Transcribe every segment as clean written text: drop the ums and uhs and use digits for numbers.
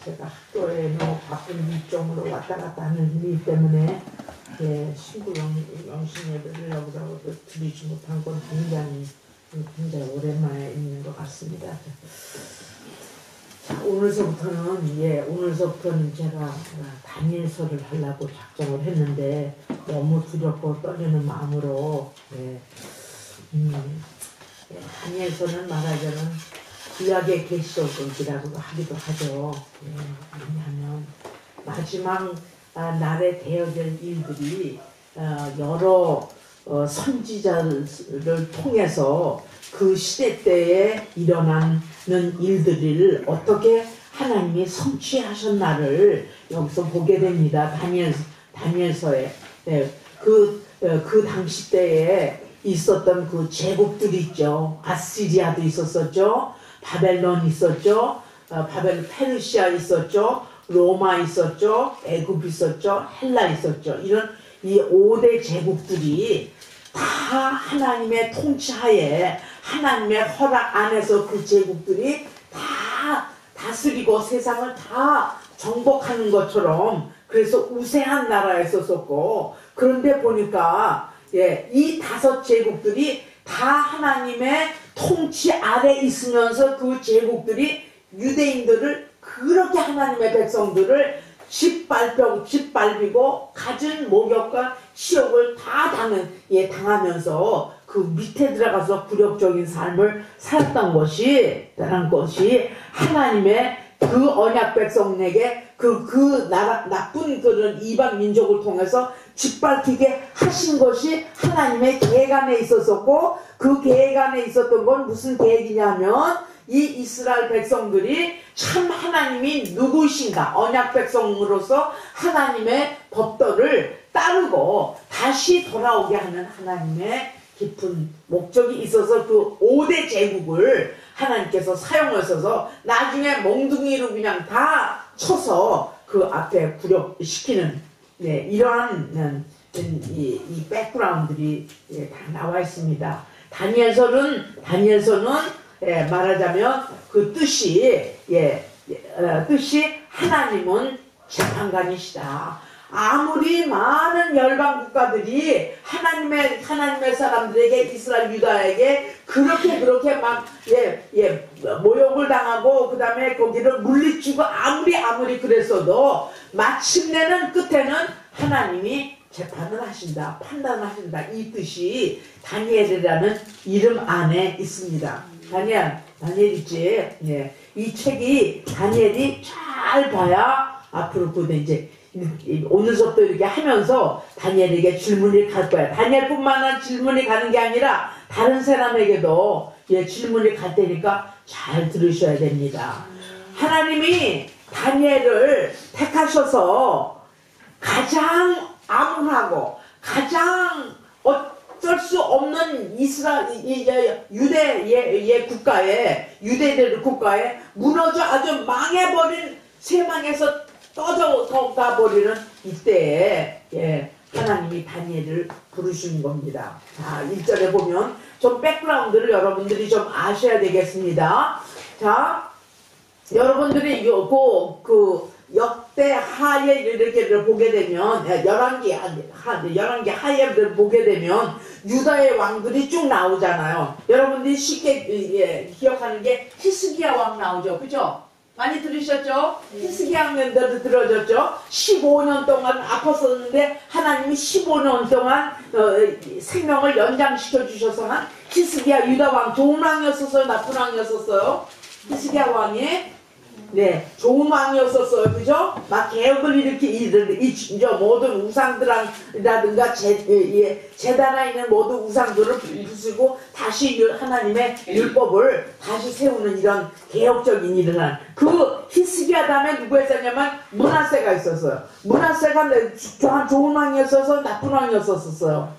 제가 학교에 너무 바쁜 일정으로 왔다 갔다 하는 일 때문에 신부 영신 예배를 여기서 드리지 못한 건 굉장히 오랜만에 있는 것 같습니다. 자, 오늘서부터는 제가 다니엘서를 하려고 작정을 했는데 너무 두렵고 떨리는 마음으로 다니엘서는 말하자면 구약의 계시록이라고 하기도 하죠. 왜냐하면 마지막 날에 되어질 일들이 여러 선지자를 통해서 그 시대 때에 일어나는 일들을 어떻게 하나님이 성취하셨나를 여기서 보게 됩니다. 다니엘서에 그 당시 때에 있었던 그 제국들이 있죠. 아시리아도 있었었죠. 바벨론 있었죠. 페르시아 있었죠. 로마 있었죠. 애굽 있었죠. 헬라 있었죠. 이런 이 5대 제국들이 다 하나님의 통치하에 하나님의 허락 안에서 그 제국들이 다 다스리고 세상을 다 정복하는 것처럼 그래서 우세한 나라에 있었었고, 그런데 보니까 이 5 제국들이 다 하나님의 통치 아래 있으면서 그 제국들이 유대인들을 그렇게 하나님의 백성들을 짓밟히고 갖은 모욕과 치욕을 다 당하면서 그 밑에 들어가서 굴욕적인 삶을 살았던 것이 하나님의 그 언약 백성에게 그 나쁜 그런 이방 민족을 통해서 짓밟히게 하신 것이 하나님의 계획 안에 있었었고, 그 계획 안에 있었던 건 무슨 계획이냐면 이 이스라엘 백성들이 참 하나님이 누구신가, 언약 백성으로서 하나님의 법도를 따르고 다시 돌아오게 하는 하나님의 깊은 목적이 있어서 그 5대 제국을 하나님께서 사용하셔서 나중에 몽둥이로 그냥 다 쳐서 그 앞에 굴욕시키는 이러한 이 백그라운드들이 다 나와 있습니다. 다니엘서는 말하자면 그 뜻이 하나님은 재판관이시다. 아무리 많은 열방 국가들이 하나님의 사람들에게, 이스라엘 유다에게 그렇게 막 모욕을 당하고 그 다음에 거기를 물리치고 아무리 그랬어도 마침내는 끝에는 하나님이 재판을 하신다, 판단을 하신다. 이 뜻이 다니엘이라는 이름 안에 있습니다. 다니엘 있지? 이 책이 다니엘이 잘 봐야 앞으로 이제 오늘부터 이렇게 하면서 다니엘에게 질문이 갈 거야. 다니엘뿐만 아니라 질문이 가는 게 아니라 다른 사람에게도 질문이 갈 테니까 잘 들으셔야 됩니다. 하나님이 다니엘을 택하셔서 가장 암울하고 가장 어쩔 수 없는 유대들 국가에 무너져 아주 망해버린, 쇠망해서 떠져가 버리는 이때에 하나님이 다니엘을 부르신 겁니다. 자, 1절에 보면 좀 백그라운드를 여러분들이 좀 아셔야 되겠습니다. 자, 여러분들이 그 역대 하예를 보게 되면, 열왕기 하예를 보게 되면 유다의 왕들이 쭉 나오잖아요. 여러분들이 쉽게 기억하는 게 히스기야 왕 나오죠, 그죠? 많이 들으셨죠? 히스기야 왕들도 들어졌죠? 15년 동안 아팠었는데 하나님이 15년 동안 생명을 연장시켜 주셔서만 히스기야 유다 왕, 좋은 왕이었었어요, 나쁜 왕이었었어요? 히스기야 왕이 좋은 왕이었었어요, 그죠? 막 개혁을 모든 우상들이라든가 제단에 있는 모든 우상들을 부수고 다시 하나님의 율법을 다시 세우는 이런 개혁적인 일을 한 그 히스기야 다음에 누구 했었냐면 므낫세가 있었어요. 므낫세가 좋은 왕이었어서 나쁜 왕이었었어요.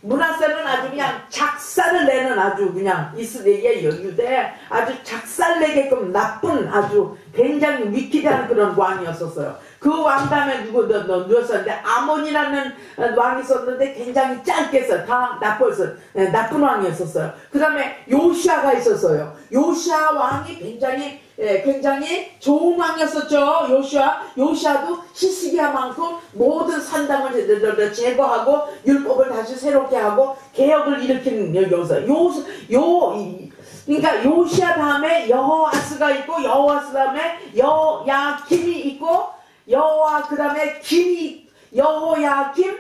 므낫세는 아주 그냥 작살을 내는, 아주 그냥 이스라엘의 유대 아주 작살내게끔 나쁜, 아주 굉장히 위키한 그런 왕이었었어요. 그 왕 다음에 누구였었는데 아몬이라는 왕이 있었는데 굉장히 짧게 했어요. 다 나쁜 왕이었었어요. 그 다음에 요시아가 있었어요. 요시아 왕이 굉장히 굉장히 좋은 왕이었었죠. 요시아도 히스기야만큼 모든 산당을 제거하고 율법을 다시 새롭게 하고 개혁을 일으키는 여기서 그러니까 요시아 다음에 여호아스가 있고 여호아스 다음에 여호야김이 있고 그 다음에 여호야김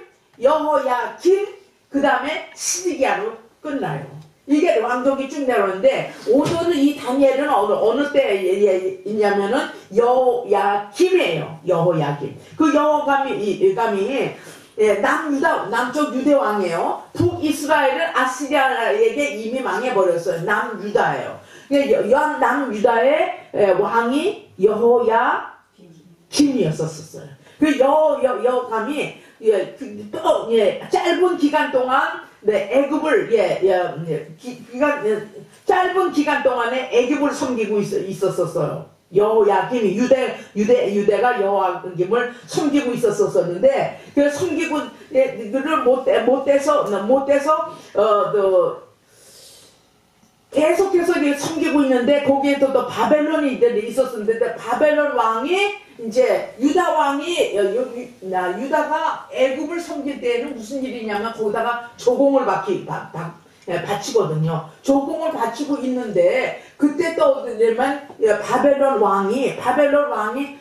그 다음에 시드기야로 끝나요. 이게 왕족이 쭉 내려오는데 오늘은 이 다니엘은 어느 때에 있냐면은 여호야김이에요. 여호야김. 그 여호야김이 남쪽 유대 왕이에요. 북이스라엘은 아시리아에게 이미 망해버렸어요. 남유다예요. 남유다의 왕이 여호야김이었었어요. 그 여호야김이 짧은 기간 동안 애굽을 짧은 기간 동안에 애굽을 섬기고 있었어요. 여호야김이 유대가 여호야김을 섬기고 있었었는데 그 섬기고를 못돼서 계속해서 섬기고 있는데 거기에도 또 바벨론이 있었는데 바벨론 왕이 이제 유다가 애굽을 섬길 때에는 무슨 일이 있냐면 거기다가 조공을 바치거든요. 조공을 바치고 있는데 그때 또 바벨론 왕이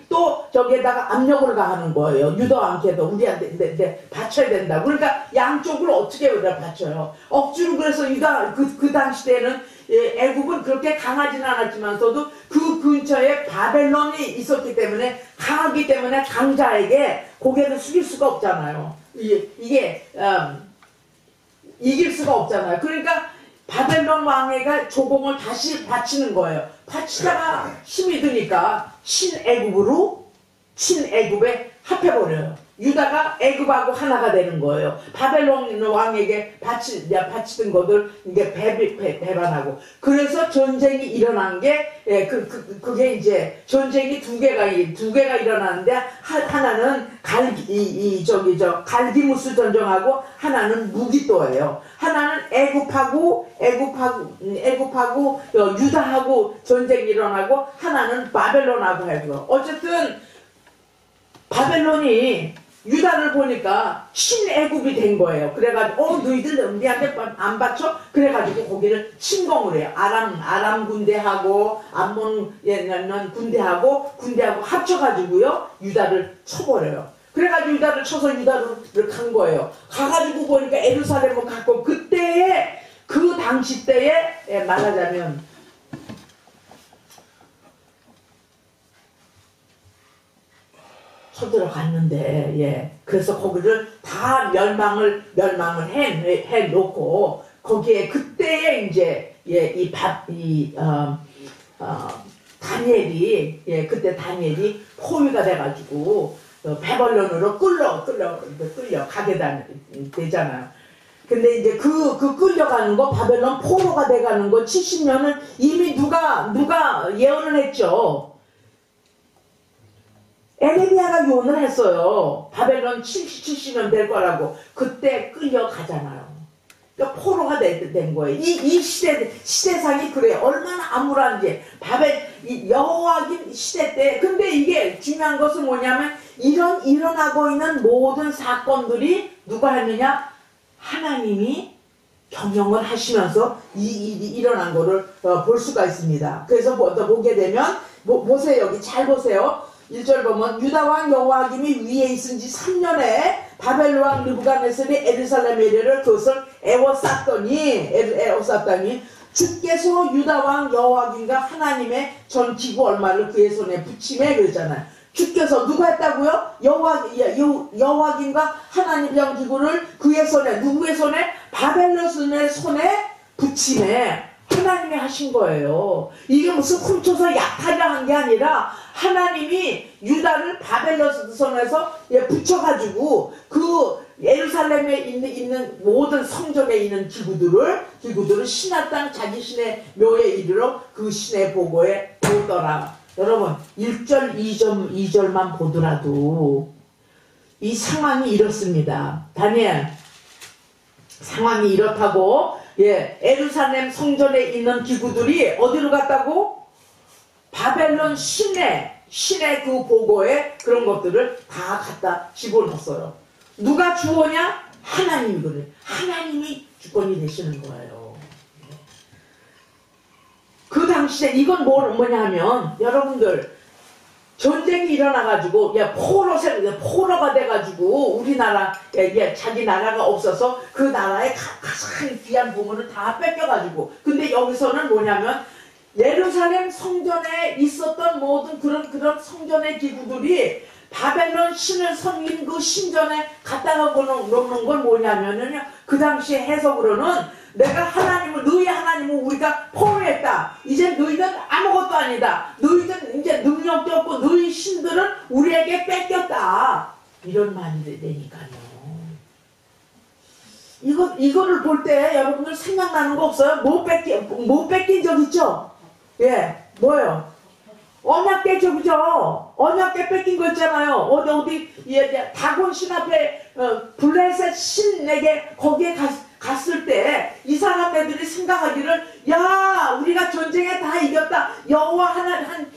또 저기에다가 압력을 가하는 거예요. 유다 왕께도 우리한테 바쳐야 된다. 그러니까 양쪽을 어떻게 바쳐요? 억지로. 그래서 유다 그 당시 때는 애굽은 그렇게 강하지는 않았지만서도 그 근처에 바벨론이 있었기 때문에 강하기 때문에 강자에게 고개를 숙일 수가 없잖아요. 이게 이길 수가 없잖아요. 그러니까 바벨론 왕에게 조공을 다시 바치는 거예요. 바치다가 힘이 드니까 친애굽에 합해버려요. 유다가 애굽하고 하나가 되는 거예요. 바벨론 왕에게 바치던 것들 이게 배반하고. 그래서 전쟁이 일어난 게 그게 이제 전쟁이 두 개가 일어나는데 하나는 갈기무스 전쟁하고 하나는 무기또예요. 하나는 애굽하고 유다하고 전쟁이 일어나고 하나는 바벨론하고 해요. 어쨌든 바벨론이 유다를 보니까 친애굽이 된 거예요. 그래가지고 너희들 우리한테 안 바쳐? 그래가지고 거기를 침공을 해요. 아람 군대하고 암몬 군대하고 합쳐가지고요 유다를 쳐버려요. 그래가지고 유다를 쳐서 유다를 간 거예요. 가가지고 보니까 예루살렘을 갔고 그때에 그 당시 때에 말하자면 쳐들어갔는데, 그래서 거기를 다 멸망을 해 놓고, 거기에 그때에 이제, 그때 다니엘이 포위가 돼가지고, 바벨론으로 끌려가게 되잖아요. 근데 이제 그 끌려가는 거, 바벨론 포로가 돼가는 거, 70년을 이미 누가 예언을 했죠. 에레미야가 요언을 했어요. 바벨론 70년 될 거라고. 그때 끌려가잖아요. 그러니까 포로가 된 거예요. 이 시대상이 그래요. 얼마나 암울한지. 여호와김 시대 때. 근데 이게 중요한 것은 뭐냐면 일어나고 있는 모든 사건들이 누가 했느냐? 하나님이 경영을 하시면서 이 일이 일어난 거를 볼 수가 있습니다. 그래서 보게 되면 보세요. 여기 잘 보세요. 1절 보면 유다왕 여호야김이 위에 있은 지 3년에 바벨론 왕 느부갓네살이 예루살렘에 이르러 그것을 에워쌌더니 주께서 유다왕 여호야김과 하나님의 전 기구 얼마를 그의 손에 붙이매 그러잖아요. 주께서 누가 했다고요? 여호야김과 하나님의 전 기구를 그의 손에 누구의 손에? 바벨론의 손에 붙이매 하나님이 하신 거예요. 이게 무슨 훔쳐서 약하려 한 게 아니라 하나님이 유다를 바벨론 손에서 붙여가지고 그 예루살렘에 있는 모든 성전에 있는 기구들을 신의 땅 자기 신의 묘에 이르러 그 신의 보고에 보더라. 여러분 1절 2절만 보더라도 이 상황이 이렇습니다. 다니엘 상황이 이렇다고 예루살렘 성전에 있는 기구들이 어디로 갔다고? 바벨론 신의 그 보고에 그런 것들을 다 갖다 집어넣었어요. 누가 주어냐? 하나님이 그래. 하나님이 주권이 되시는 거예요. 그 당시에 이건 뭐냐 하면 여러분들 전쟁이 일어나가지고 포로가 돼가지고 우리나라 자기 나라가 없어서 그 나라의 가장 귀한 부분을 다 뺏겨가지고 근데 여기서는 뭐냐면 예루살렘 성전에 있었던 모든 그런 성전의 기구들이 바벨론 신을 섬긴 그 신전에 갖다가 놓는 건 뭐냐면요. 그 당시 해석으로는 내가 너희 하나님을 우리가 포로했다. 이제 너희는 아무것도 아니다. 너희는 이제 능력도 없고 너희 신들은 우리에게 뺏겼다. 이런 말이 되니까요. 이거를 볼 때 여러분들 생각나는 거 없어요? 못 뺏긴 적 있죠? 예, 뭐예요? 언약궤 저기죠. 언약궤 뺏긴 거 있잖아요. 어디 다곤 신 앞에 블레셋 신에게 거기에 갔을 때 이 사람들이 생각하기를 야 우리가 전쟁에 다 이겼다. 여호와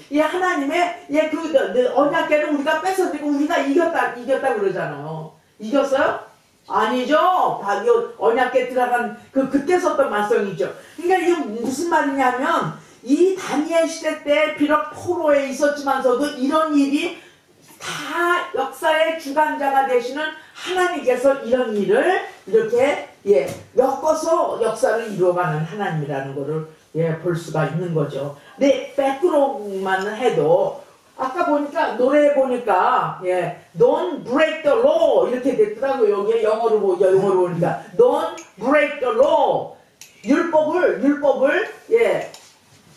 하나님의 그 언약궤를 우리가 뺏어들고 우리가 이겼다 그러잖아요. 이겼어요? 아니죠. 언약궤 들어간 그때 썼던 말씀이죠. 그러니까 이게 무슨 말이냐면 이 다니엘 시대 때 비록 포로에 있었지만서도 이런 일이 다 역사의 주관자가 되시는 하나님께서 이런 일을 이렇게 엮어서 역사를 이루어가는 하나님이라는 것을 볼 수가 있는 거죠. 네, 백그로만 해도 아까 보니까 노래에 보니까 Don't break the law 이렇게 됐더라고요. 여기 영어로 보니까 Don't break the law 율법을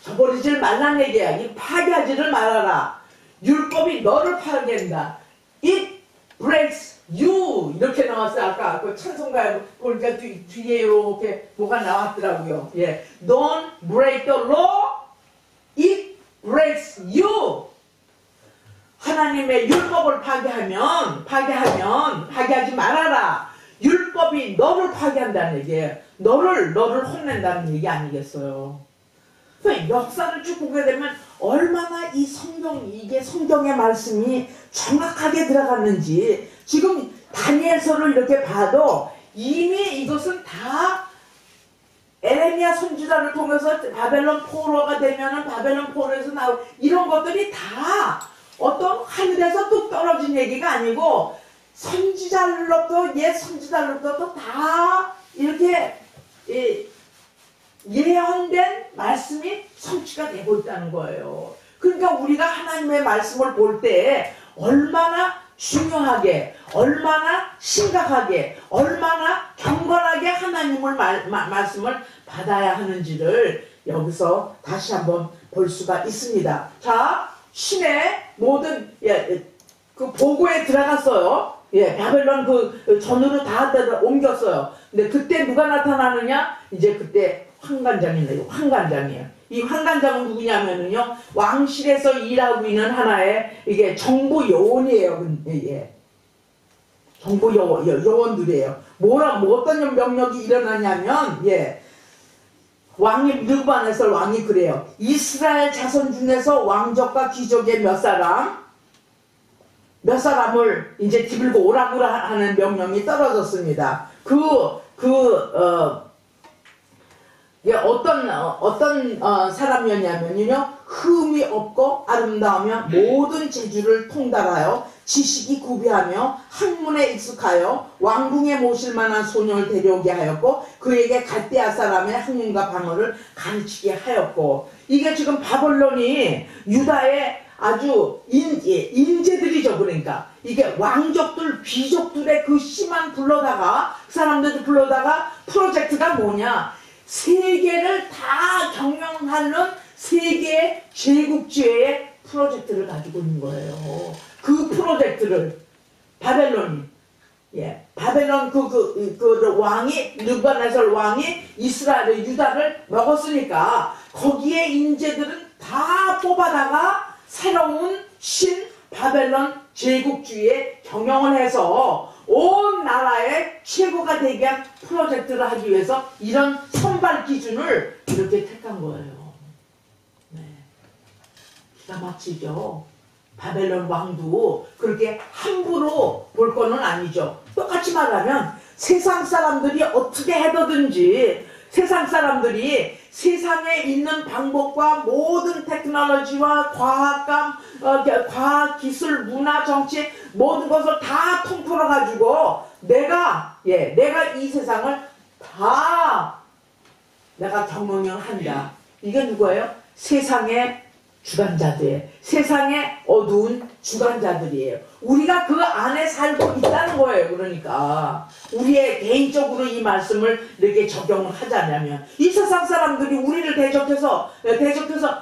저버리질 말라는 얘기야. 파괴하지를 말아라. 율법이 너를 파괴한다. It breaks you 이렇게 나왔어요. 아까 그 찬송가에 보니까 뒤에 이렇게 뭐가 나왔더라고요. Don't break the law. It breaks you. 하나님의 율법을 파괴하지 말아라. 율법이 너를 파괴한다는 얘기예요. 너를 혼낸다는 얘기 아니겠어요. 역사를 쭉 보게 되면 얼마나 이게 성경의 말씀이 정확하게 들어갔는지 지금 다니엘서를 이렇게 봐도 이미 이것은 다 에레미야 선지자를 통해서 바벨론 포로가 되면은 바벨론 포로에서 나오고 이런 것들이 다 어떤 하늘에서 뚝 떨어진 얘기가 아니고 선지자로부터 옛 선지자로부터 다 이렇게 예언된 말씀이 성취가 되고 있다는 거예요. 그러니까 우리가 하나님의 말씀을 볼 때 얼마나 중요하게, 얼마나 심각하게, 얼마나 경건하게 하나님을 말씀을 받아야 하는지를 여기서 다시 한번 볼 수가 있습니다. 자, 신의 모든 그 보고에 들어갔어요. 바벨론 그 전으로 다 옮겼어요. 근데 그때 누가 나타나느냐? 이제 그때 황관장이에요. 이 황관장은 누구냐면요, 왕실에서 일하고 있는 하나의 이게 정부 요원이에요. 정부 요원들이에요. 어떤 명령이 일어나냐면, 느부갓네살 왕이 그래요. 이스라엘 자손 중에서 왕족과 귀족의 몇 사람을 이제 기들고 오라고 하는 명령이 떨어졌습니다. 어떤 사람이었냐면요, 흠이 없고 아름다우며 모든 재주를 통달하여 지식이 구비하며 학문에 익숙하여 왕궁에 모실 만한 소녀를 데려오게 하였고 그에게 갈대아 사람의 학문과 방언을 가르치게 하였고, 이게 지금 바벨론이 유다의 아주 인재들이죠. 그러니까 이게 왕족들, 귀족들의 그 씨만 불러다가 사람들도 불러다가 프로젝트가 뭐냐, 세계를 다 경영하는 세계의 제국주의의 프로젝트를 가지고 있는 거예요. 그 프로젝트를 바벨론 그 왕이, 느부갓네살 왕이 이스라엘, 유다를 먹었으니까 거기에 인재들은 다 뽑아다가 새로운 바벨론 제국주의에 경영을 해서 온 나라의 최고가 되게 위한 프로젝트를 하기 위해서 이런 선발 기준을 이렇게 택한 거예요. 기가 막히죠. 바벨론 왕도 그렇게 함부로 볼 거는 아니죠. 똑같이 말하면 세상 사람들이 어떻게 해도든지 세상 사람들이 세상에 있는 방법과 모든 테크놀로지와 과학, 기술, 문화, 정치 모든 것을 다 통틀어 가지고 내가 이 세상을 다 내가 경영한다. 이게 누구예요? 세상의 주관자들이에요. 세상의 어두운 주관자들이에요. 우리가 그 안에 살고 있다는 거예요. 그러니까 우리의 개인적으로 이 말씀을 이렇게 적용을 하자면 이 세상 사람들이 우리를 대적해서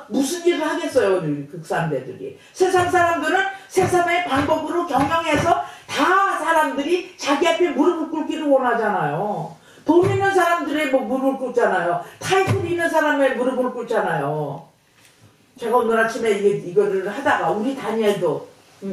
무슨 일을 하겠어요? 우리 극산대들이. 세상 사람들은 세상의 방법으로 경영해서 다 사람들이 자기 앞에 무릎을 꿇기를 원하잖아요. 돈 있는 사람들의 무릎을 꿇잖아요. 타이틀 있는 사람의 무릎을 꿇잖아요. 제가 오늘 아침에 이거를 하다가 우리 다니엘도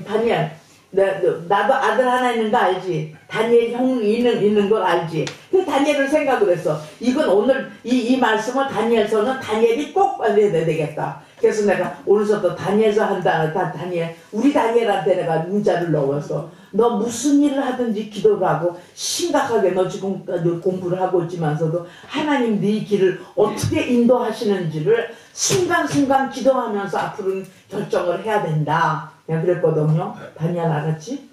다니엘 나도 아들 하나 있는 거 알지? 다니엘 형 있는 걸 알지? 그 다니엘을 생각을 했어. 이건 오늘 이 말씀을 다니엘서는 다니엘이 꼭 알려야 되겠다. 그래서 내가 오늘부터 다니엘서 한다. 다니엘 우리 다니엘한테 내가 문자를 넣었어. 너 무슨 일을 하든지 기도를 하고 심각하게 너 지금 공부를 하고 있지만서도 하나님 네 길을 어떻게 인도하시는지를 순간순간 기도하면서 앞으로 결정을 해야 된다. 내가 그랬거든요. 다니엘 알았지?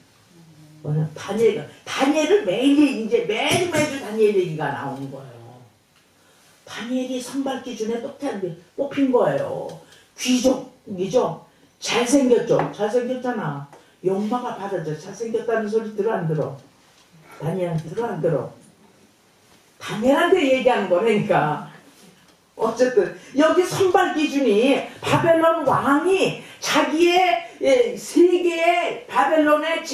다니엘을 매일 다니엘 얘기가 나오는 거예요. 다니엘이 선발 기준에 뽑힌 거예요. 귀족이죠. 잘생겼죠. 잘생겼잖아. 용마가 받아줘. 잘생겼다는 소리 들어 안 들어? 다니엘한테 들어 안 들어? 다니엘한테 얘기하는 거라니까. 어쨌든 여기 선발 기준이 바벨론 왕이 자기의 세계의 바벨론의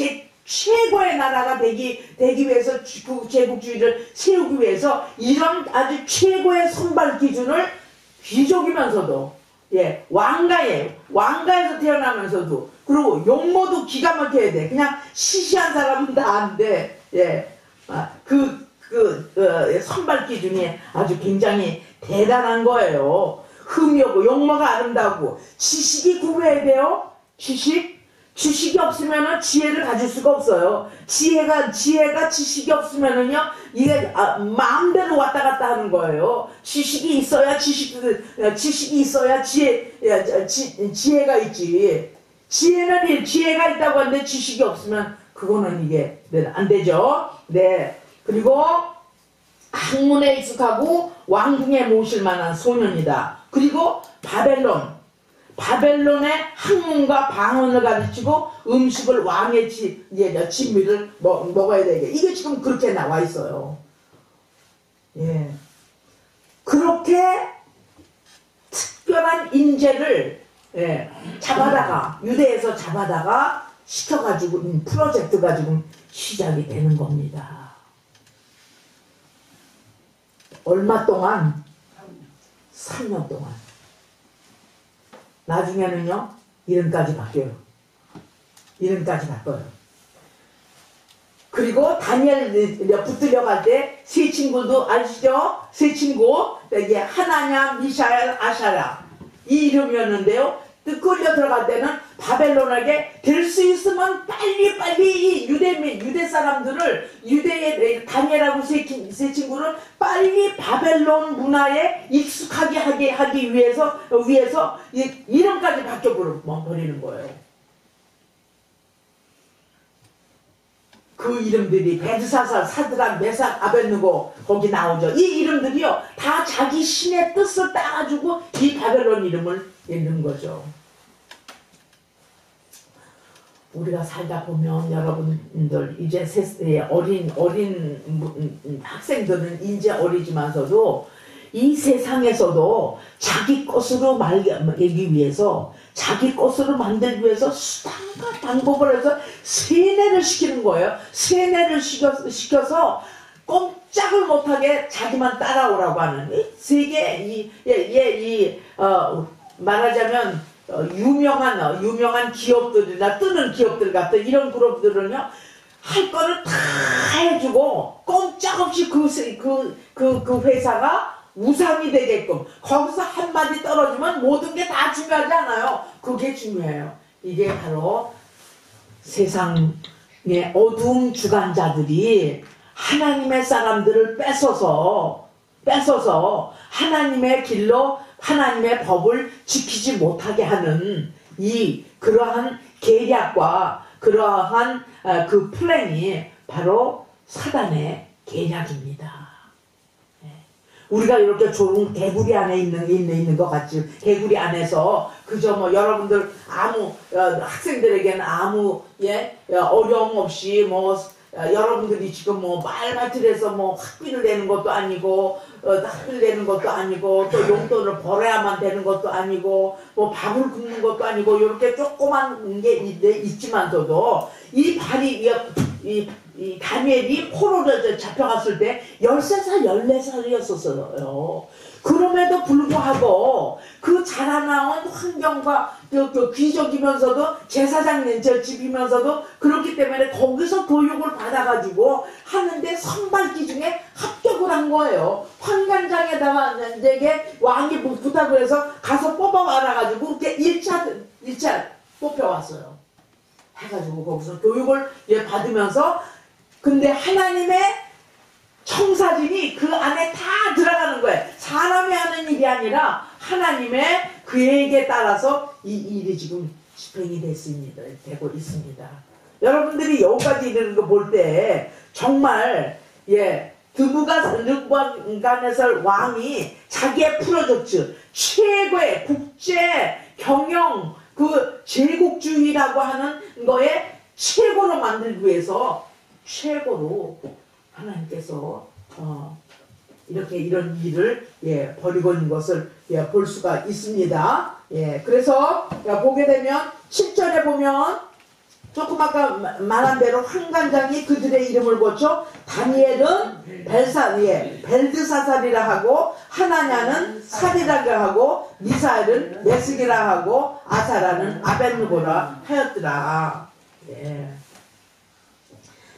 최고의 나라가 되기 위해서 그 제국주의를 세우기 위해서 이런 아주 최고의 선발 기준을 귀족이면서도 왕가에서 태어나면서도 그리고 용모도 기가 막혀야 돼. 그냥 시시한 사람은 다 안 돼. 선발 기준이 아주 굉장히 대단한 거예요. 흠이고 용모가 아름다우고 지식이 구해야 돼요. 지식이 없으면은 지혜를 가질 수가 없어요. 지혜가 지식이 없으면은요 이게 마음대로 왔다 갔다 하는 거예요. 지식이 있어야 지혜가 있지. 지혜가 있다고 하는데 지식이 없으면 그거는 이게 안 되죠. 네. 그리고 학문에 익숙하고 왕궁에 모실 만한 소년이다. 그리고 바벨론의 학문과 방언을 가르치고 음식을 왕의 진미를 먹어야 되게. 이게 지금 그렇게 나와 있어요. 예. 그렇게 특별한 인재를 유대에서 잡아다가 시켜가지고 프로젝트가 지금 시작이 되는 겁니다. 얼마 동안? 3년 동안. 나중에는요, 이름까지 바뀌어요. 그리고 다니엘 붙들려 갈 때 세 친구도 아시죠? 세 친구, 이게 하나냐, 미샤엘, 아샤라. 이 이름이었는데요. 끌려 들어갈 때는 바벨론에게 될 수 있으면 빨리 이 유대 사람들을 유대의 다니엘하고 세 친구를 빨리 바벨론 문화에 익숙하게 하기 위해서 이름까지 바뀌어버리는 거예요. 그 이름들이 베드사살, 사드락, 메삭, 아벳느고 거기 나오죠. 이 이름들이요 다 자기 신의 뜻을 따가지고 이 바벨론 이름을 읽는 거죠. 우리가 살다 보면 여러분들 이제 어린 학생들은 이제 어리지만서도 이 세상에서도 자기 것으로 말기 위해서 자기 것으로 만들기 위해서 수단과 방법을 해서 세뇌를 시키는 거예요. 세뇌를 시켜서 꼼짝을 못하게 자기만 따라오라고 하는 세계 말하자면 유명한 기업들이나 뜨는 기업들 같은 이런 그룹들은요 할 거를 다 해주고 꼼짝없이 그 회사가 우상이 되게끔 거기서 한마디 떨어지면 모든 게 다 중요하지 않아요. 그게 중요해요. 이게 바로 세상의 어두운 주관자들이 하나님의 사람들을 뺏어서 하나님의 길로 하나님의 법을 지키지 못하게 하는 그러한 계략과 그러한 그 플랜이 바로 사단의 계략입니다. 우리가 이렇게 좁은 개구리 안에 있는 것 같지. 개구리 안에서 그저 뭐 여러분들 학생들에게는 아무 어려움 없이 여러분들이 지금 말밭을해서 학비를 내는 것도 아니고 학비를 내는 것도 아니고 또 용돈을 벌어야만 되는 것도 아니고 밥을 굶는 것도 아니고 이렇게 조그만 게 있지만서도 이 다니엘이 포로로 잡혀갔을 때 13살 14살이었었어요. 그럼에도 불구하고 그 자라나온 환경과 그 귀족이면서도 제사장 집이면서도 그렇기 때문에 거기서 교육을 받아가지고 하는데 선발기 중에 합격을 한 거예요. 환관장에다가 이제 왕이 부탁을 해서 가서 뽑아와가지고 그렇게 1차 뽑혀왔어요. 해가지고 거기서 교육을 받으면서 근데 하나님의 청사진이 그 안에 다 들어가는 거예요. 사람이 하는 일이 아니라 하나님의 계획에 따라서 이 일이 지금 집행이 되고 있습니다. 여러분들이 여기까지 이르는 거 볼 때 정말 느부갓네살 왕이 자기의 프로젝트 최고의 국제 경영 그 제국주의라고 하는 거에 최고로 만들기 위해서 최고로 하나님께서 이렇게 이런 일을 벌이고 있는 것을 볼 수가 있습니다. 그래서 보게 되면 7절에 보면 조금 아까 말한 대로 환관장이 그들의 이름을 고쳐 다니엘은 벨드사살이라 하고 하나냐는 사리라가 하고 미사엘은 메스기라 하고 아사라는 아벤누고라 하였더라.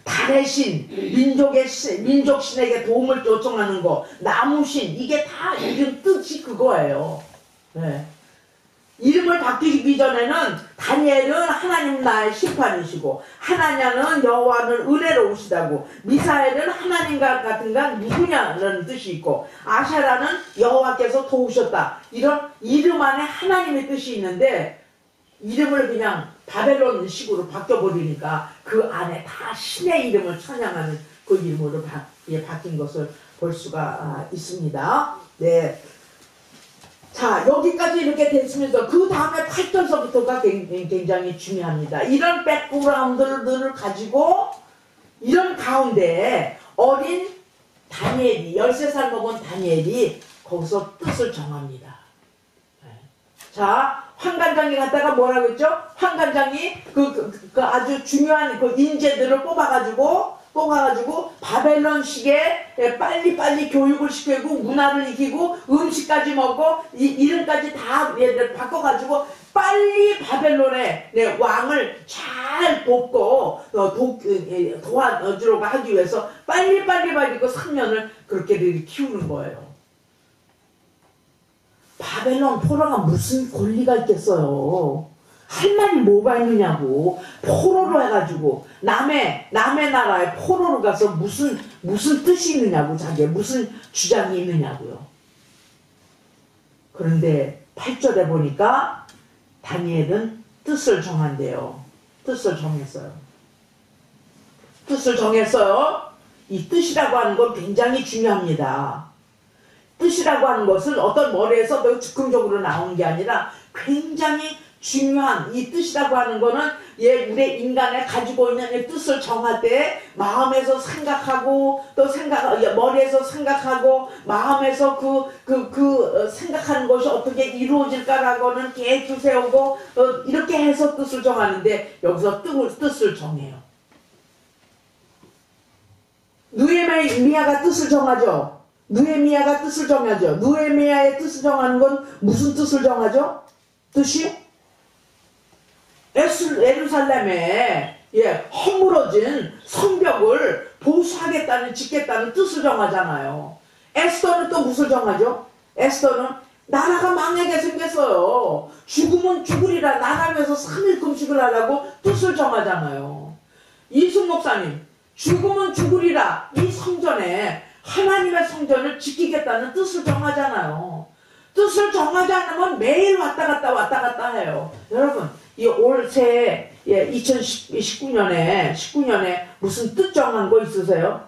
달의 신, 민족 신에게 도움을 요청하는 거, 나무신, 이게 다 이름 뜻이 그거예요. 이름을 바뀌기 전에는 다니엘은 하나님 나의 심판이시고 하나냐는 여호와는 은혜로우시다고 미사엘은 하나님과 같은가 누구냐는 뜻이 있고 아샤라는 여호와께서 도우셨다. 이런 이름 안에 하나님의 뜻이 있는데 이름을 그냥 바벨론식으로 바뀌어버리니까 그 안에 다 신의 이름을 찬양하는 그 이름으로 바뀐 것을 볼 수가 있습니다. 자, 여기까지 이렇게 됐으면서 그 다음에 8절서부터가 굉장히 중요합니다. 이런 백그라운드를 가지고 이런 가운데 어린 다니엘이 13살 먹은 다니엘이 거기서 뜻을 정합니다. 자, 환관장이 갔다가 뭐라고 했죠? 환관장이 그 아주 중요한 그 인재들을 뽑아가지고 바벨론식에 빨리빨리 교육을 시키고 문화를 익히고 음식까지 먹고 이름까지 다 바꿔가지고 빨리 바벨론의 왕을 잘 돕고 도와주려고 하기 위해서 빨리빨리 그 3년을 그렇게 키우는 거예요. 바벨론 포로가 무슨 권리가 있겠어요. 할 말이 뭐가 있느냐고. 포로로 해가지고 남의 나라에 포로로 가서 무슨 뜻이 있느냐고. 자기의 무슨 주장이 있느냐고요. 그런데 8절에 보니까 다니엘은 뜻을 정한대요. 뜻을 정했어요. 이 뜻이라고 하는 건 굉장히 중요합니다. 뜻이라고 하는 것은 어떤 머리에서 매우 즉흥적으로 나오는 게 아니라 굉장히 중요한 이 뜻이라고 하는 거는 우리 인간의 가지고 있는 이 뜻을 정할 때 마음에서 생각하고 또 머리에서 생각하고 마음에서 생각하는 것이 어떻게 이루어질까라고는 계획을 세우고 이렇게 해서 뜻을 정하는데 여기서 뜻을 정해요. 느헤미야가 뜻을 정하죠. 느헤미야의 뜻을 정하는 건 무슨 뜻을 정하죠? 뜻이? 예루살렘에 허물어진 성벽을 짓겠다는 뜻을 정하잖아요. 에스더는 또 무엇을 정하죠? 에스더는 나라가 망하게 생겼어요. 죽으면 죽으리라 나라면서 3일 금식을 하라고 뜻을 정하잖아요. 이순 목사님, 죽으면 죽으리라 이 성전에 하나님의 성전을 지키겠다는 뜻을 정하잖아요. 뜻을 정하지 않으면 매일 왔다 갔다 해요. 여러분, 이 올 새해 2019년에 무슨 뜻 정한 거 있으세요?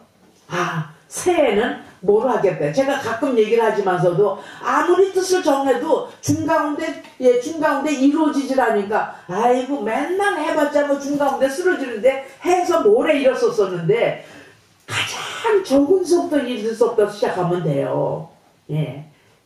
새해는 뭘 하겠다. 제가 가끔 얘기를 하지만서도 아무리 뜻을 정해도 중가운데 이루어지질 않으니까 아이고 맨날 해봤자 뭐 중가운데 쓰러지는데 해서 모레 이뤘었었는데 가장 적은 수부터 일서부터 시작하면 돼요.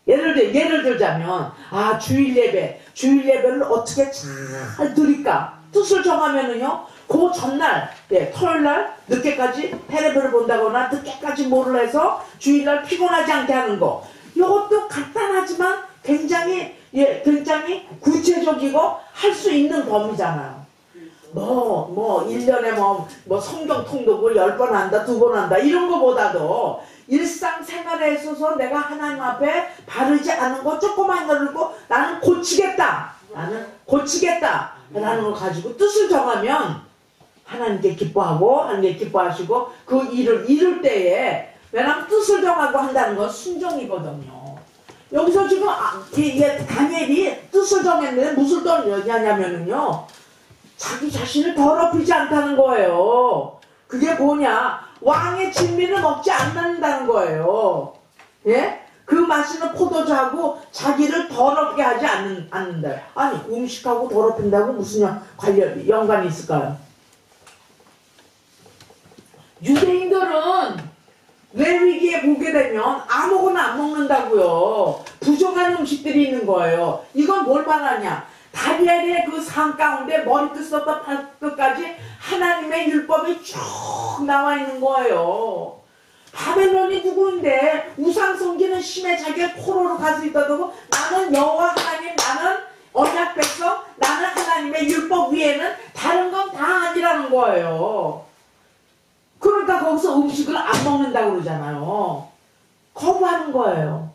예를 들자면 주일 예배를 어떻게 잘 드릴까 뜻을 정하면은요 그 전날 토요일날 늦게까지 텔레비를 본다거나 늦게까지 뭐를 해서 주일날 피곤하지 않게 하는 거 이것도 간단하지만 굉장히 구체적이고 할 수 있는 범위잖아요. 1년에 성경 통독을 10번 한다, 2번 한다, 이런 거보다도 일상생활에 있어서 내가 하나님 앞에 바르지 않은 거 조그만 걸 들고 나는 고치겠다. 라는 걸 가지고 뜻을 정하면 하나님께 기뻐하고, 하나님께 기뻐하시고, 그 일을 이룰 때에, 왜냐하면 뜻을 정하고 한다는 건 순종이거든요. 여기서 지금, 다니엘이 뜻을 정했는데 무슨 뜻이냐면은요, 자기 자신을 더럽히지 않다는 거예요. 그게 뭐냐? 왕의 진미를 먹지 않는다는 거예요. 그 마시는 포도주하고 자기를 더럽게 하지 않는다. 아니, 음식하고 더럽힌다고 무슨 연관이 있을까요? 유대인들은 레위기에 보게 되면 아무거나 안 먹는다고요. 부정한 음식들이 있는 거예요. 이건 뭘 말하냐? 다니엘의 그 상 가운데 머리끝부터 발끝까지 하나님의 율법이 쭉 나와 있는 거예요. 바벨론이 누구인데 우상 섬기는 심해 자기의 코로로 가서 있다고 나는 여호와 하나님, 나는 언약 백성, 나는 하나님의 율법 위에는 다른 건 다 아니라는 거예요. 그러니까 거기서 음식을 안 먹는다고 그러잖아요. 거부하는 거예요.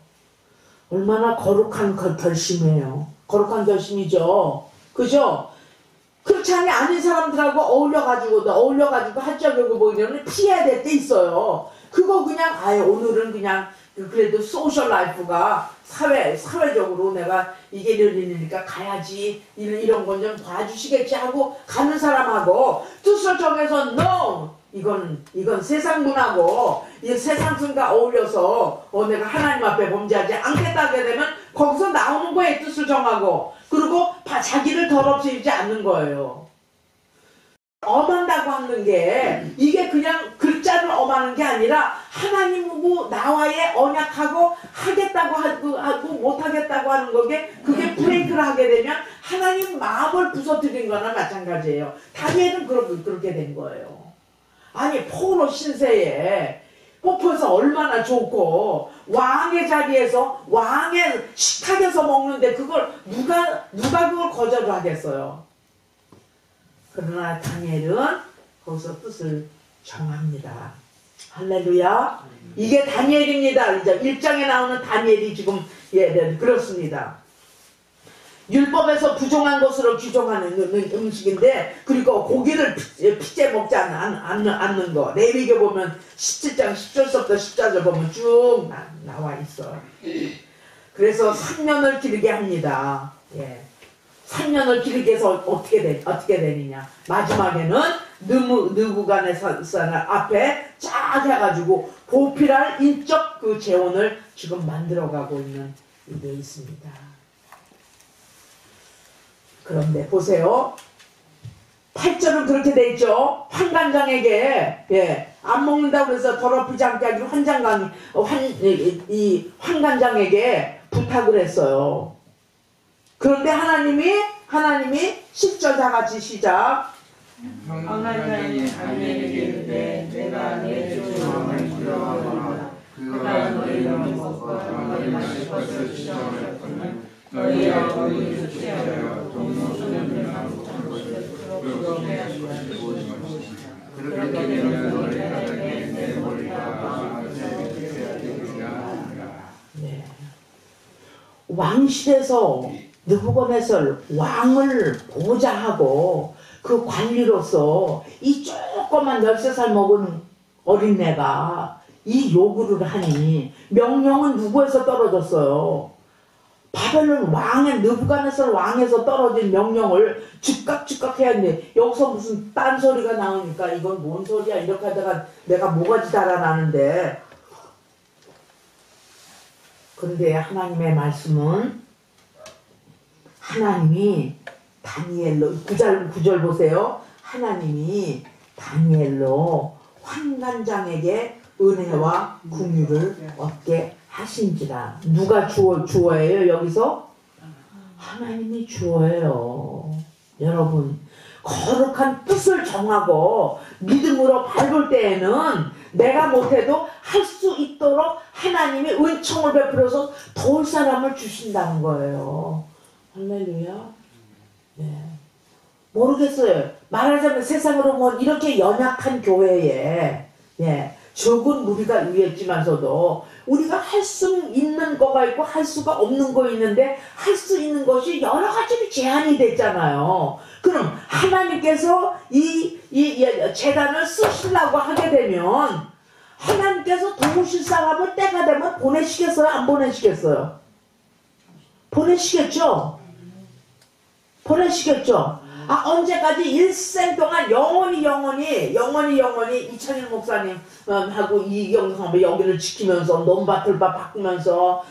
얼마나 거룩한 결심이에요. 거룩한 결심이죠. 그죠? 그렇지 않은 사람들하고 어울려가지고 한적이고 뭐 이러면 피해야 될 때 있어요. 그거 그냥 오늘은 그냥 그래도 소셜 라이프가 사회적으로 내가 이게 일이니까 가야지 이런 건 좀 봐주시겠지 하고 가는 사람하고 뜻을 정해서 no! 이건 세상 문화고 이 세상 순과 어울려서 내가 하나님 앞에 범죄하지 않겠다 하게 되면 거기서 나오는 거에 뜻을 정하고 그리고 자기를 더럽히지 않는 거예요. 엄한다고 하는 게 이게 그냥 글자를 엄하는 게 아니라 하나님하고 나와의 언약하고 하겠다고 하고 못하겠다고 하는 거게 그게 브레이크를 하게 되면 하나님 마음을 부서뜨린 거나 마찬가지예요. 다니엘은 그렇게 된 거예요. 아니 포로 신세에 뽑혀서 얼마나 좋고 왕의 자리에서 왕의 식탁에서 먹는데 그걸 누가 그걸 거절을 하겠어요. 그러나 다니엘은 거기서 뜻을 정합니다. 할렐루야. 이게 다니엘입니다. 이제 1장에 나오는 다니엘이 지금 그렇습니다. 율법에서 부정한 것으로 규정하는 음식인데 그리고 고기를 피째 먹지 않는 거. 레위기 보면 17장 10절부터 14절 보면 쭉 나와 있어요. 그래서 3년을 기르게 합니다. 3년을 기르게 해서 어떻게 되느냐. 마지막에는 느부갓네살 앞에 쫙 해가지고 보필할 인적 그 재원을 지금 만들어가고 있는 게 있습니다. 그런데 보세요. 8절은 그렇게 돼 있죠. 환관장에게 안 먹는다고 해서 더럽히지 않게 하기로 환관장에게 부탁을 했어요. 그런데 하나님이 10절 다 같이 시작. 하나님이 다니엘에게 이르되 내가 내 조상을 두려워하노라. 그가 너희는 먹고 너희 마실 것을 지정하였거늘 너희 아버지를 취하여 동무소년이나 못한 것을 부끄럽게 하실 것이다. 그렇게 되면 너희 하나님의 내 머리가 마음을 되게 되리라. 왕실에서 느부갓네살 왕을 보좌하고 그 관리로서 이 조그만 13살 먹은 어린애가 이 요구를 하니 명령은 누구에서 떨어졌어요? 바벨론 왕의 느부갓네살 왕에서 떨어진 명령을 즉각 해야 하는데 여기서 무슨 딴소리가 나오니까 이건 뭔 소리야 이렇게 하다가 내가 뭐가지 달아나는데 그런데 하나님의 말씀은 하나님이 다니엘로 9절 보세요. 하나님이 다니엘로 환관장에게 은혜와 긍휼을 얻게 하신지라. 누가 주어예요 여기서? 하나님이 주어예요. 여러분 거룩한 뜻을 정하고 믿음으로 밟을 때에는 내가 못해도 할 수 있도록 하나님이 은총을 베풀어서 도울 사람을 주신다는 거예요. 할렐루야. 네. 모르겠어요. 말하자면 세상으로 뭐 이렇게 연약한 교회에 적은 무리가 위했지만서도 우리가 할 수 있는 거가 있고 할 수가 없는 거 있는데 할 수 있는 것이 여러 가지로 제한이 됐잖아요. 그럼 하나님께서 이 재단을 쓰시려고 하게 되면 하나님께서 도우실 사람을 때가 되면 보내시겠어요? 안 보내시겠어요? 보내시겠죠? 보내시겠죠? 언제까지 일생 동안 영원히 이찬일 목사님 하고 이경성 여기를 지키면서 논밭을밭 바꾸면서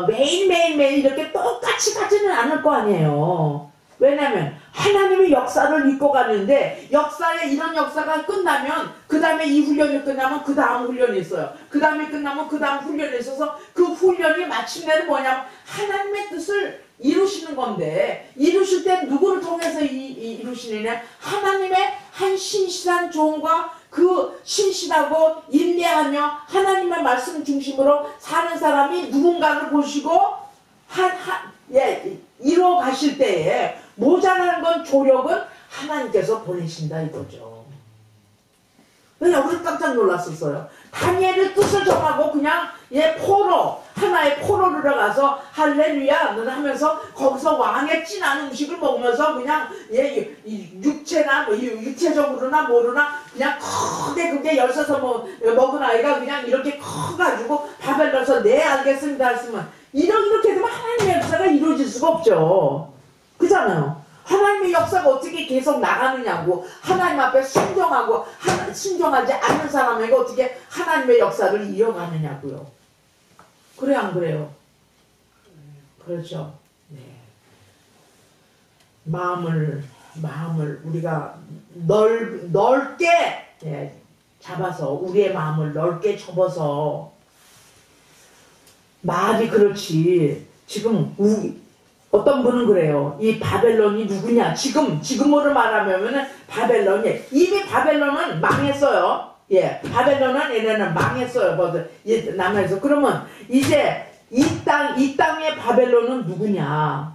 매일 이렇게 똑같이 가지는 않을 거 아니에요. 왜냐면 하나님의 역사를 이끌고 가는데 역사에 이런 역사가 끝나면 그 다음에 이 훈련이 끝나면 그 다음 훈련이 있어요. 그 다음에 끝나면 그 다음 훈련이 있어서 그 훈련이 마침내는 뭐냐면 하나님의 뜻을 이루시는 건데 이루실 때 누구를 통해서 이루시느냐? 하나님의 한 신실한 종과 그 신실하고 인내하며 하나님의 말씀 중심으로 사는 사람이 누군가를 보시고 이루어 가실 때에 모자라는 건 조력은 하나님께서 보내신다 이거죠. 그냥 우리 깜짝 놀랐었어요. 다니엘의 뜻을 정하고 그냥 하나의 포로를 가서 할렐루야 하면서 거기서 왕의 진한 음식을 먹으면서 그냥 육체나 육체적으로나 모르나 그냥 크게 그게 16살 먹은 아이가 그냥 이렇게 커가지고 바벨론에서 알겠습니다 했으면 이렇게 되면 하나님의 역사가 이루어질 수가 없죠. 그잖아요. 하나님의 역사가 어떻게 계속 나가느냐고. 하나님 앞에 순종하지 않는 사람에게 어떻게 하나님의 역사를 이어가느냐고요. 그래 안 그래요? 그렇죠. 네. 마음을 우리가 넓게 잡아서 우리의 마음을 넓게 접어서 말이 그렇지. 지금 어떤 분은 그래요. 이 바벨론이 누구냐? 지금으로 말하면 바벨론이 이미 바벨론은 망했어요. 바벨론은 얘네는 망했어요. 남해에서. 그러면 이제 이 땅의 바벨론은 누구냐?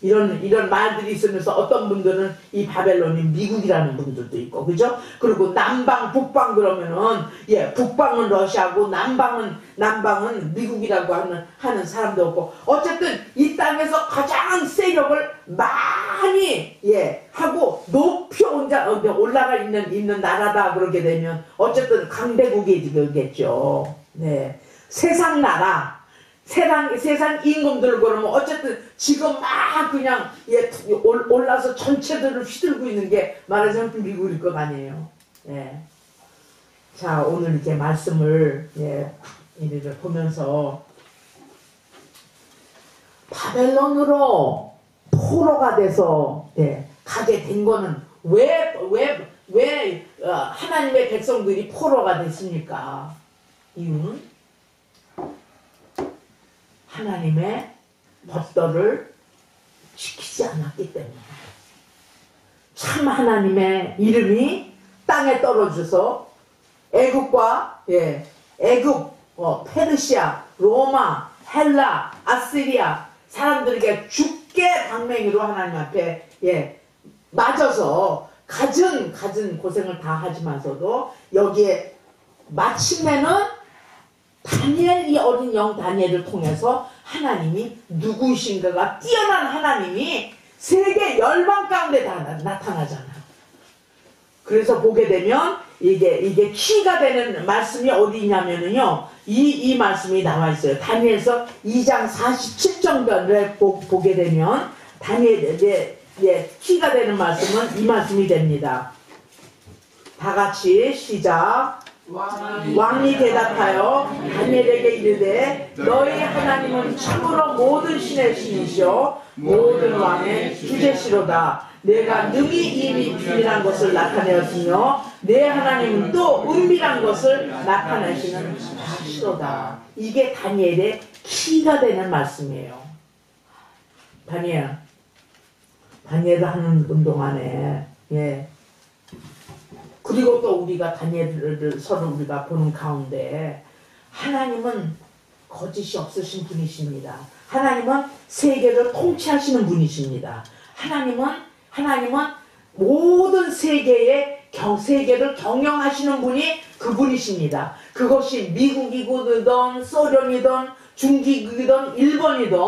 이런 말들이 있으면서 어떤 분들은 이 바벨론이 미국이라는 분들도 있고, 그죠? 그리고 남방, 북방 그러면은, 북방은 러시아고, 남방은 미국이라고 하는 사람도 없고, 어쨌든 이 땅에서 가장 세력을 많이, 하고, 높이 올라가 있는 나라다, 그렇게 되면, 어쨌든 강대국이겠죠. 네. 세상 나라. 세상 임금들 그러면 어쨌든 지금 막 그냥 올라서 전체들을 휘둘고 있는 게 말하자면 미국일 것 아니에요. 자, 오늘 이렇게 말씀을 이를 보면서 바벨론으로 포로가 돼서 가게 된 거는 왜 하나님의 백성들이 포로가 됐습니까? 이유는 하나님의 법도를 지키지 않았기 때문에. 참 하나님의 이름이 땅에 떨어져서 애굽과 페르시아, 로마, 헬라, 아시리아 사람들에게 죽게 방맹이로 하나님 앞에 맞아서 갖은 고생을 다 하지만서도 여기에 마침내는 다니엘, 이 어린 영 다니엘을 통해서 하나님이 누구이신가가 뛰어난 하나님이 세계 열방 가운데 다 나타나잖아요. 그래서 보게 되면 이게 키가 되는 말씀이 어디 있냐면은요, 이 말씀이 나와 있어요. 다니엘서 2장 47절을 보게 되면 다니엘의 키가 되는 말씀은 이 말씀이 됩니다. 다 같이 시작. 왕이 대답하여 다니엘에게 이르되 너희 하나님은 참으로 모든 신의 신이시오 모든 왕의 주제시로다. 내가 능히 이미 비밀한 것을 나타내었으며 내 하나님은 또 은밀한 것을 나타내시는 자시로다. 이게 다니엘의 키가 되는 말씀이에요. 다니엘을 하는 동안에 그리고 또 우리가 다니엘을 서로 우리가 보는 가운데 하나님은 거짓이 없으신 분이십니다. 하나님은 세계를 통치하시는 분이십니다. 하나님은 모든 세계를 경영하시는 분이 그분이십니다. 그것이 미국이든 소련이든 중기국이든 일본이든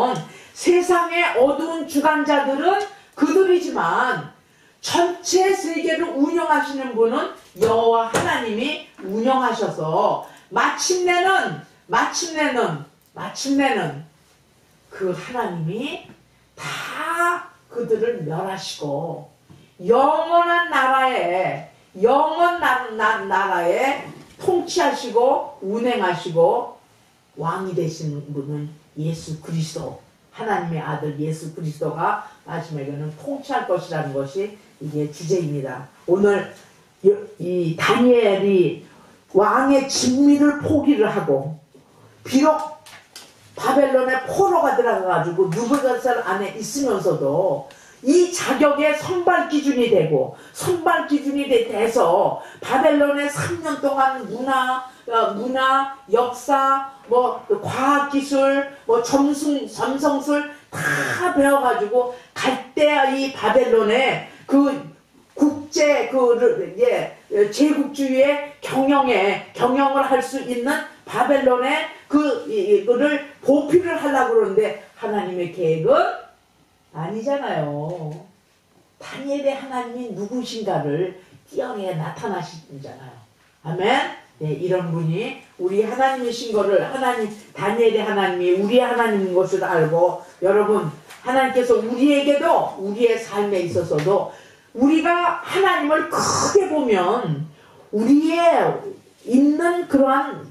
세상의 어두운 주관자들은 그들이지만 전체 세계를 운영하시는 분은 여호와 하나님이 운영하셔서 마침내는 그 하나님이 다 그들을 멸하시고 영원한 나라에 통치하시고 운행하시고 왕이 되시는 분은 예수 그리스도, 하나님의 아들 예수 그리스도가 마지막에는 통치할 것이라는 것이 이게 주제입니다. 오늘 이 다니엘이 왕의 진미를 포기를 하고 비록 바벨론의 포로가 들어가가지고 느부갓네살 안에 있으면서도 이 자격의 선발 기준이 돼서 바벨론의 3년 동안 문화, 역사, 과학기술, 점성술 다 배워가지고 갈대아 이 바벨론의 그 국제 제국주의의 경영을 할 수 있는 바벨론의 그거를 보필을 하려고 그러는데 하나님의 계획은 아니잖아요. 다니엘의 하나님이 누구신가를 뛰어내 나타나시잖아요. 아멘. 이런 분이 우리 하나님이신 거를 다니엘의 하나님이 우리의 하나님인 것을 알고 여러분 하나님께서 우리에게도 우리의 삶에 있어서도 우리가 하나님을 크게 보면 우리의 있는 그러한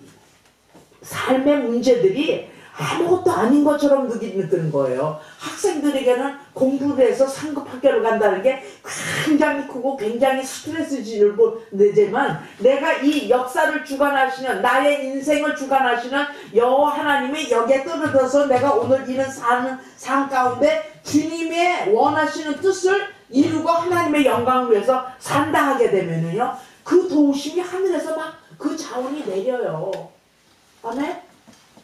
삶의 문제들이 아무것도 아닌 것처럼 느끼는 거예요. 학생들에게는 공부를 해서 상급 학교를 간다는 게 굉장히 크고 굉장히 스트레스를 내지만 내가 이 역사를 주관하시는 나의 인생을 주관하시는 여호와 하나님이 여기에 떨어져서 내가 오늘 이런 삶 가운데 주님의 원하시는 뜻을 이루고 하나님의 영광을 위해서 산다 하게 되면은요 그 도우심이 하늘에서 막 그 자원이 내려요. 아멘?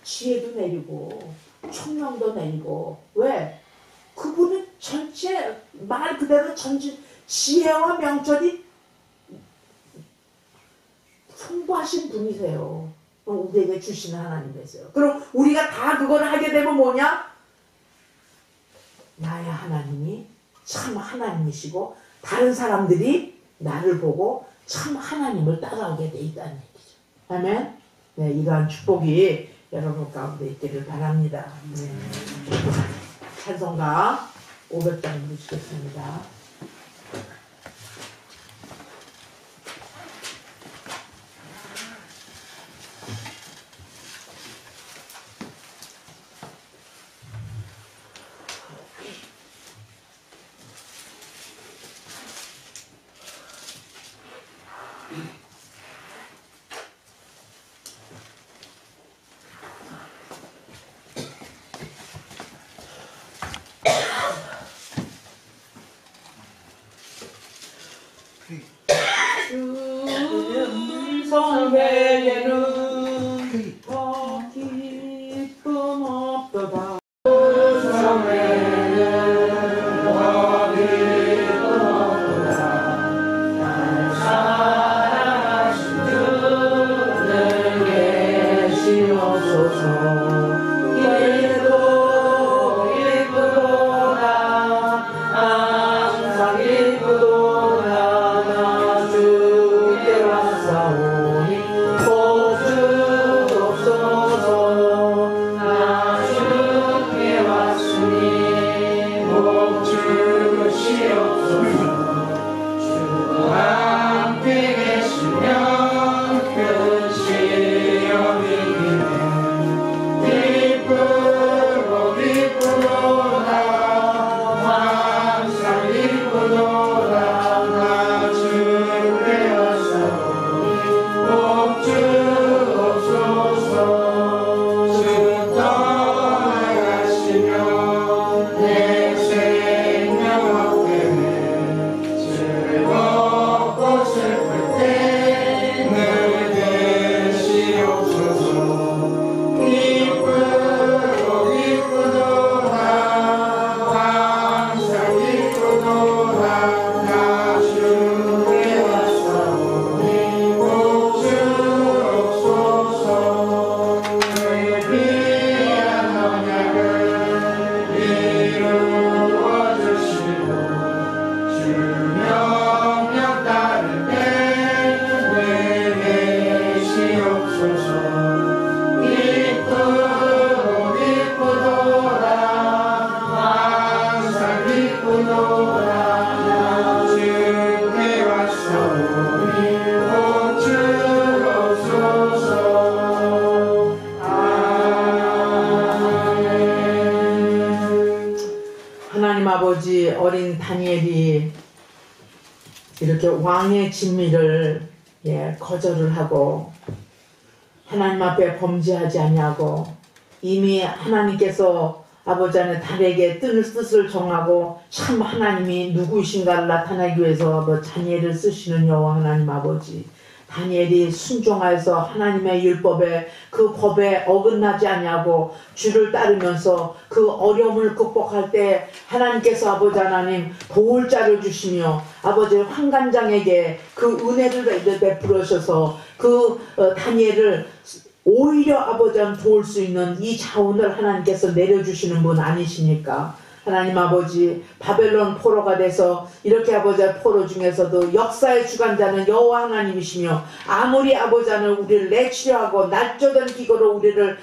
지혜도 내리고 총명도 내리고 왜? 그분은 전체 말 그대로 전체 지혜와 명철이 풍부하신 분이세요. 우리에게 주시는 하나님이세요. 그럼 우리가 다 그걸 하게 되면 뭐냐? 나의 하나님이 참 하나님이시고 다른 사람들이 나를 보고 참 하나님을 따라오게 돼 있다는 얘기죠. 아멘? 네, 이러한 축복이 여러분 가운데 있기를 바랍니다. 네. 찬송가 500장 부르시겠습니다. 성회에는 더 기쁨 없도다. 성회에는 더 기쁨 없도다. 나를 사랑하신 주는 계시옵소서. 이렇게 왕의 진미를 거절을 하고 하나님 앞에 범죄하지 아니하고 이미 하나님께서 아버지 안에 달에게 뜻을 정하고 참 하나님이 누구이신가를 나타내기 위해서 다니엘을 쓰시는 여호와 하나님 아버지, 다니엘이 순종하여서 하나님의 율법에 그 법에 어긋나지 아니하고 주를 따르면서 그 어려움을 극복할 때 하나님께서 아버지 하나님 도울 자를 주시며 아버지 환관장에게 그 은혜를 베풀으셔서 그 다니엘을 오히려 아버지 하나님 도울 수 있는 이 자원을 하나님께서 내려주시는 분 아니십니까? 하나님 아버지, 바벨론 포로가 돼서 이렇게 아버지 포로 중에서도 역사의 주관자는 여호와 하나님이시며 아무리 아버지 하나님 우리를 내치려하고 날조던 기거로 우리를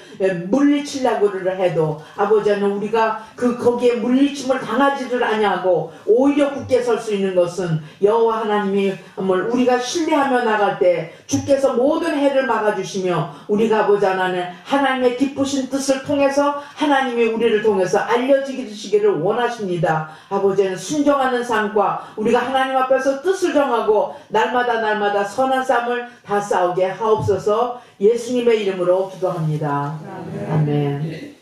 물리치려고를 해도 아버지 하나님 우리가 거기에 물리침을 당하지를 아니하고 오히려 굳게 설 수 있는 것은 여호와 하나님이 우리가 신뢰하며 나갈 때 주께서 모든 해를 막아주시며 우리가 아버지 하나님 하나님의 기쁘신 뜻을 통해서 하나님이 우리를 통해서 알려지기를 원하십니다. 아버지는 순종하는 삶과 우리가 하나님 앞에서 뜻을 정하고 날마다 선한 삶을 다 싸우게 하옵소서. 예수님의 이름으로 기도합니다. 아멘.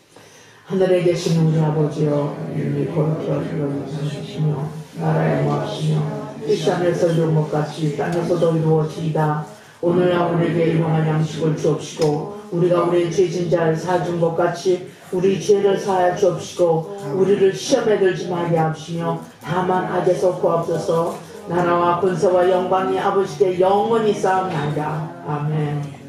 하늘에 계신 우리 아버지여, 이름이 거룩히 여겨주시며 나라의 모합시며 뜻이 하늘에서 이룬 것 같이 땅에서도 이루어지이다. 오늘날 우리에게 일용할 양식을 주옵시고 우리가 우리의 죄진 자를 사준 것 같이 우리 죄를 사하여 주옵시고 우리를 시험에 들지 말게 하옵시며 다만 악에서 구하옵소서. 나라와 권세와 영광이 아버지께 영원히 쌓옵나이다. 아멘.